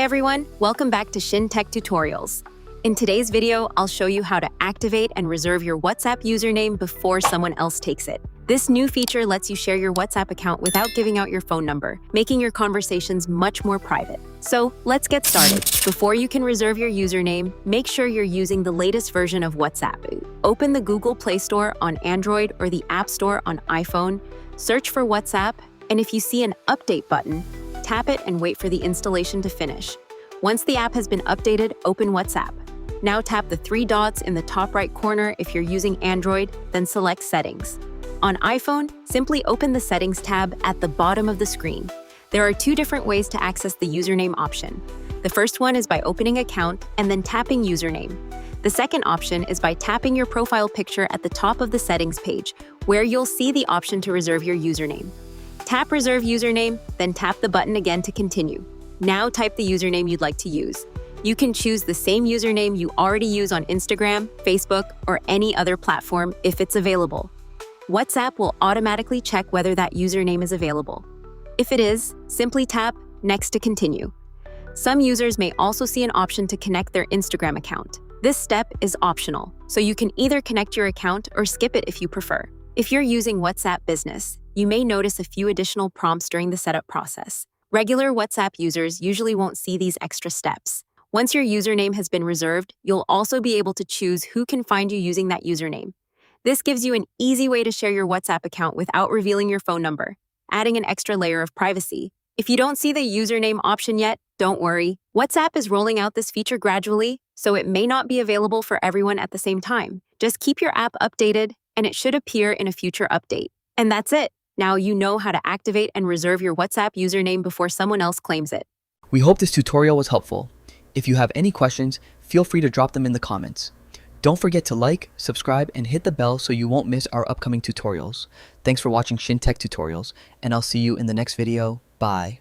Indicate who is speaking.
Speaker 1: everyone, welcome back to Shin Tech Tutorials. In today's video, I'll show you how to activate and reserve your WhatsApp username before someone else takes it. This new feature lets you share your WhatsApp account without giving out your phone number, making your conversations much more private. So let's get started. Before you can reserve your username, make sure you're using the latest version of WhatsApp. Open the Google Play Store on Android or the App Store on iPhone, search for WhatsApp, and if you see an update button, tap it and wait for the installation to finish. Once the app has been updated, open WhatsApp. Now tap the three dots in the top right corner if you're using Android, then select Settings. On iPhone, simply open the Settings tab at the bottom of the screen. There are two different ways to access the username option. The first one is by opening Account and then tapping Username. The second option is by tapping your profile picture at the top of the Settings page, where you'll see the option to reserve your username. Tap Reserve Username, then tap the button again to continue. Now type the username you'd like to use. You can choose the same username you already use on Instagram, Facebook, or any other platform if it's available. WhatsApp will automatically check whether that username is available. If it is, simply tap Next to continue. Some users may also see an option to connect their Instagram account. This step is optional, so you can either connect your account or skip it if you prefer. If you're using WhatsApp Business, you may notice a few additional prompts during the setup process. Regular WhatsApp users usually won't see these extra steps. Once your username has been reserved, you'll also be able to choose who can find you using that username. This gives you an easy way to share your WhatsApp account without revealing your phone number, adding an extra layer of privacy. If you don't see the username option yet, don't worry. WhatsApp is rolling out this feature gradually, so it may not be available for everyone at the same time. Just keep your app updated, and it should appear in a future update. And that's it. Now you know how to activate and reserve your WhatsApp username before someone else claims it.
Speaker 2: We hope this tutorial was helpful. If you have any questions, feel free to drop them in the comments. Don't forget to like, subscribe, and hit the bell so you won't miss our upcoming tutorials. Thanks for watching Shin Tech Tutorials, and I'll see you in the next video. Bye.